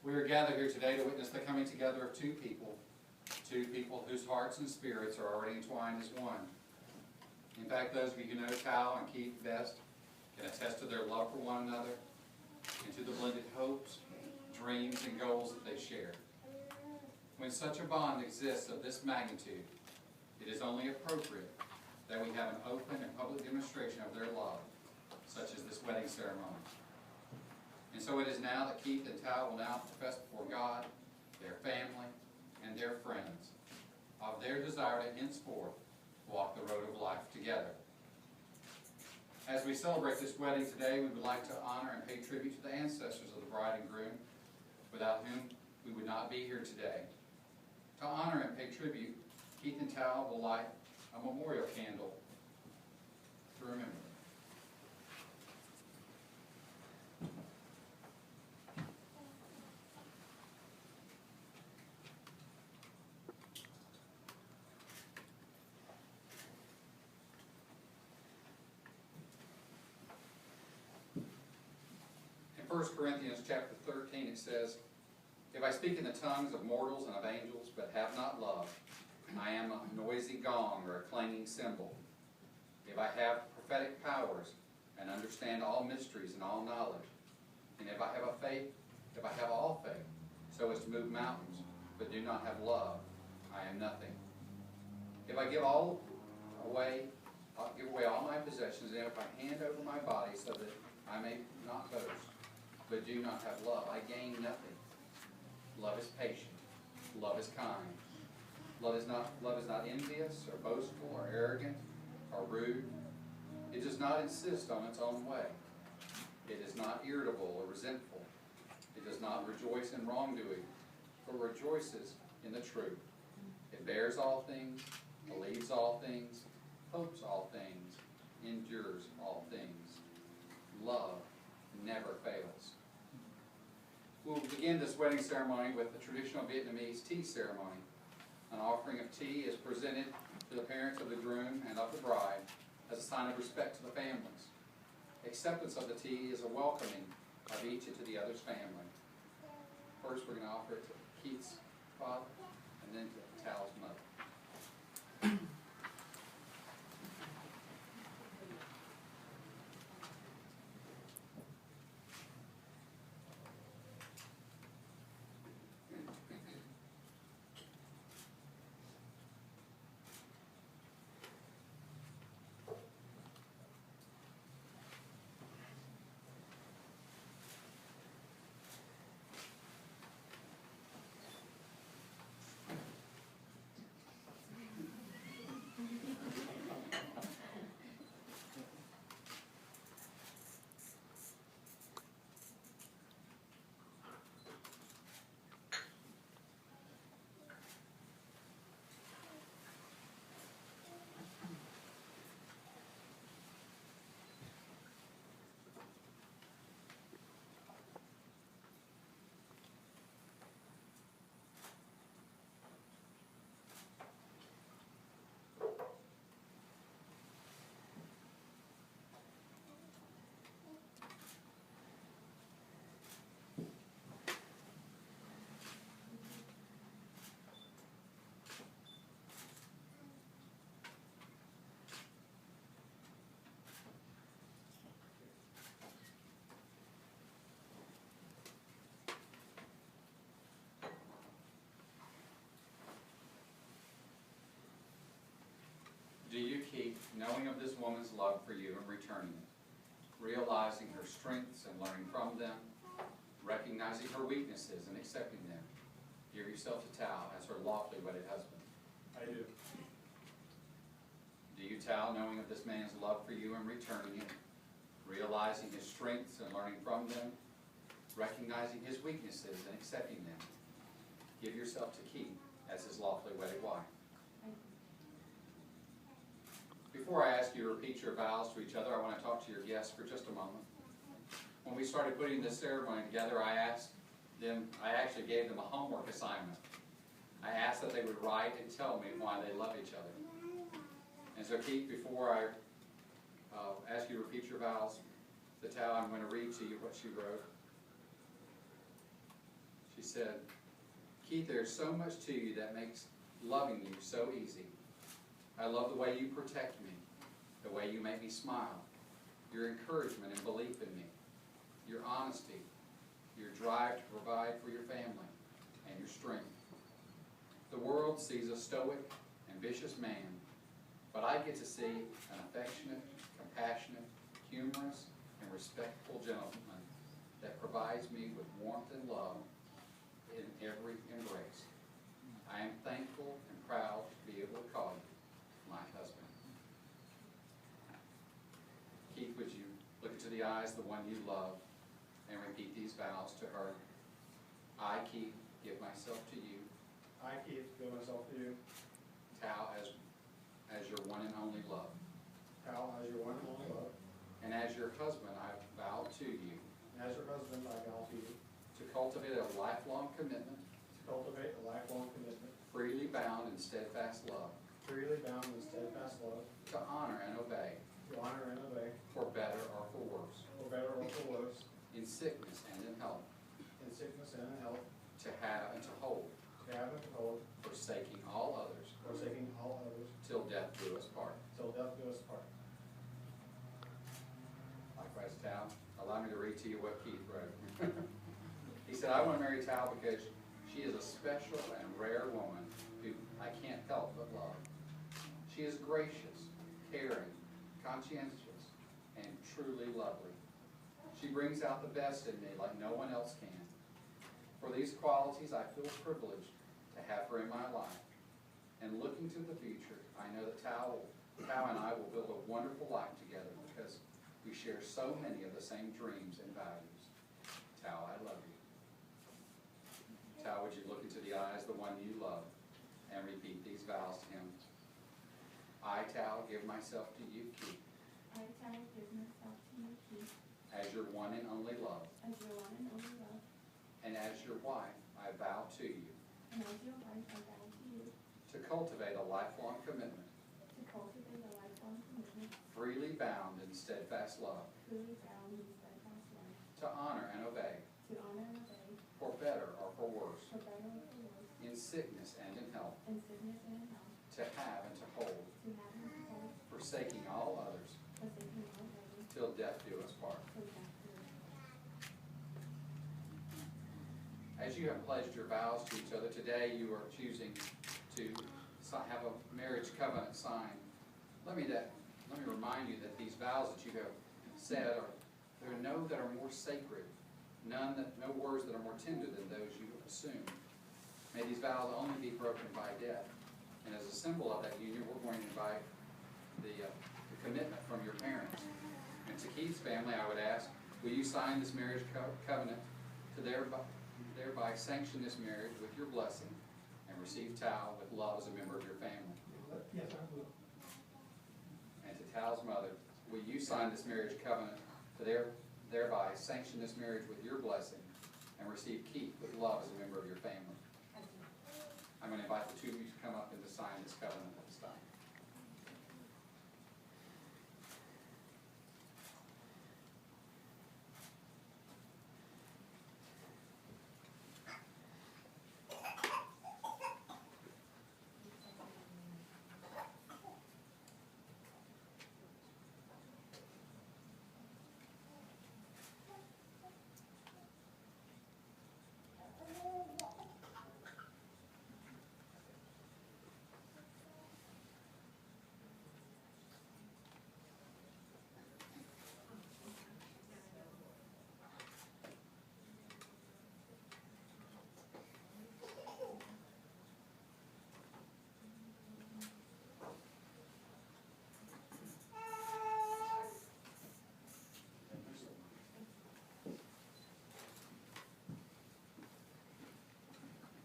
We are gathered here today to witness the coming together of two people whose hearts and spirits are already entwined as one. In fact, those of you who know Thao and Keith best can attest to their love for one another and to the blended hopes, dreams, and goals that they share. When such a bond exists of this magnitude, it is only appropriate that we have an open and public demonstration of their love, such as this wedding ceremony. And so it is now that Keith and Thao will now profess before God, their family, and their friends of their desire to henceforth walk the road of life together. As we celebrate this wedding today, we would like to honor and pay tribute to the ancestors of the bride and groom, without whom we would not be here today. To honor and pay tribute, Keith and Thao will light a memorial candle to remember them. In 1 Corinthians chapter 13 it says, "If I speak in the tongues of mortals and of angels, but have not love, I am a noisy gong or a clanging cymbal. If I have prophetic powers and understand all mysteries and all knowledge, and if I have all faith, so as to move mountains, but do not have love, I am nothing. If I give away all my possessions, and if I hand over my body so that I may not boast, but do not have love, I gain nothing. Love is patient. Love is kind. Love is not envious or boastful or arrogant or rude. It does not insist on its own way. It is not irritable or resentful. It does not rejoice in wrongdoing, but rejoices in the truth. It bears all things, believes all things, hopes all things, endures all things. Love never fails." We'll begin this wedding ceremony with the traditional Vietnamese tea ceremony. An offering of tea is presented to the parents of the groom and of the bride as a sign of respect to the families. Acceptance of the tea is a welcoming of each into the other's family. First, we're going to offer it to Keith's father and then to Tao's mother. Do you keep knowing of this woman's love for you and returning it, realizing her strengths and learning from them, recognizing her weaknesses and accepting them? Give yourself to Thao as her lawfully wedded husband. I do. Do you, Thao, knowing of this man's love for you and returning it, realizing his strengths and learning from them, recognizing his weaknesses and accepting them, give yourself to Keith as his lawfully wedded wife? Before I ask you to repeat your vows to each other, I want to talk to your guests for just a moment. When we started putting this ceremony together, I actually gave them a homework assignment. I asked that they would write and tell me why they love each other. And so Keith, before I ask you to repeat your vows to Thao, I'm going to read to you what she wrote. She said, Keith, there's so much to you that makes loving you so easy. I love the way you protect me, the way you make me smile, your encouragement and belief in me, your honesty, your drive to provide for your family, and your strength. The world sees a stoic, ambitious man, but I get to see an affectionate, compassionate, humorous, and respectful gentleman that provides me with warmth and love in every embrace. I am thankful and proud to be able to call you my husband. Keith, would you look into the eyes of the one you love and repeat these vows to her? I, Keith, give myself to you. I, Keith, give myself to you. Thao, as your one and only love. Thao, as your one and only love. And as your husband, I vow to you. And as your husband, I vow to you. To cultivate a lifelong commitment. To cultivate a lifelong commitment. Freely bound in steadfast love. Freely bound in steadfast love. To honor and obey. To honor and obey. For better or for worse. For better or for worse. In sickness and in health. In sickness and in health. To have and to hold. To have and to hold. Forsaking all others. Forsaking all others. Till death do us part. Till death do us part. Likewise, Thao, allow me to read to you what Keith wrote. He said, I want to marry Thao because she is a special and rare woman who I can't help but love. She is gracious, caring, conscientious, and truly lovely. She brings out the best in me like no one else can. For these qualities, I feel privileged to have her in my life. And looking to the future, I know that Thao and I will build a wonderful life together because we share so many of the same dreams and values. Thao, I love you. Thao, would you look into the eyes of the one you love and repeat these vows to him? I, Thao, give myself to you, Keith. I, Thao, give myself to you, Keith. As your one and only love. As your one and only love. And as your wife, I vow to you. And as your wife, I vow to you. To cultivate a lifelong commitment. To cultivate a lifelong commitment. Freely bound in steadfast love. Freely bound in steadfast love. To honor and obey. To honor and obey. For better or for worse. For better or for worse. In sickness and in health. In sickness and in health. To have and to hold. To have and to hold. Forsaking all others. Forsaking all others. Till death do us part. Till death do us part. As you have pledged your vows to each other, today you are choosing to have a marriage covenant signed. Let me remind you that these vows that you have said there are no that are more sacred, no words that are more tender than those you assume. May these vows only be broken by death. And as a symbol of that union, we're going to invite the commitment from your parents. And to Keith's family, I would ask, will you sign this marriage covenant to thereby sanction this marriage with your blessing and receive Thao with love as a member of your family? Yes, I will. And to Thao's mother, will you sign this marriage covenant to thereby sanction this marriage with your blessing and receive Keith with love as a member of your family? I'm going to invite the two of you to come up and to sign this covenant at this time.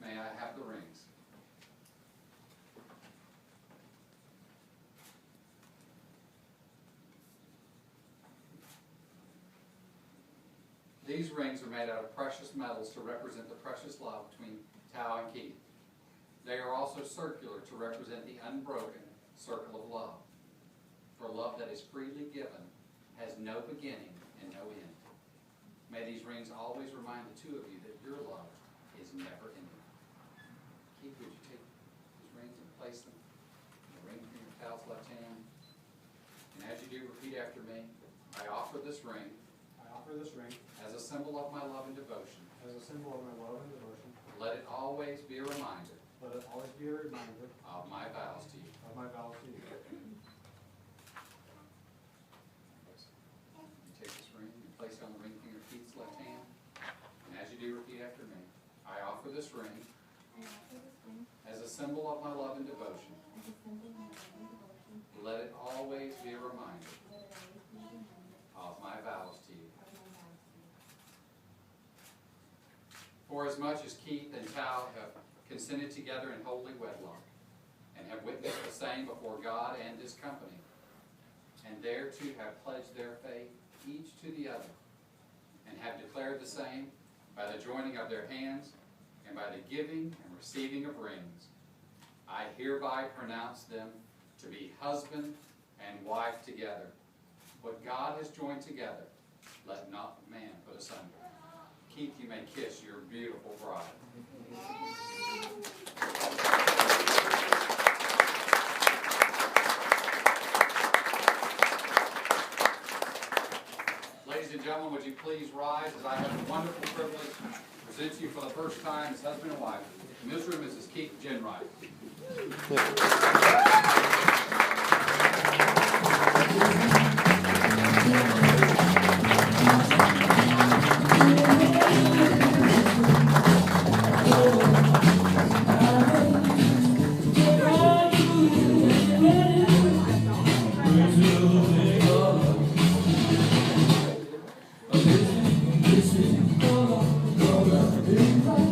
May I have the rings? These rings are made out of precious metals to represent the precious love between Thao and Keith. They are also circular to represent the unbroken circle of love. For love that is freely given has no beginning and no end. May these rings always remind the two of you that your love is is never ending. Keith, would you take these rings and place them in the ring finger of Tao's left hand? And as you do, repeat after me. I offer this ring I offer this ring as a symbol of my love and devotion. as a symbol of my love and devotion. Let it always be a reminder Let it always be a reminder of my vows to you. of my vows to you. You take this ring and place it on the ring finger of Keith's left hand. And as you do, repeat after me. I offer this ring I offer this ring as a symbol of my love and devotion. as a symbol of my love and devotion. Let it always be a reminder Let it always be a reminder of my vows to you. of my vows to you. For as much as Keith and Thao have consented together in holy wedlock, and have witnessed the same before God and this company, and thereto have pledged their faith each to the other, and have declared the same by the joining of their hands, and by the giving and receiving of rings, I hereby pronounce them to be husband and wife together. What God has joined together, let not man put asunder. Keith, you may kiss your beautiful bride. Ladies and gentlemen, would you please rise as I have the wonderful privilege to present you for the first time as husband and wife. In this room is Keith Jenright. This is all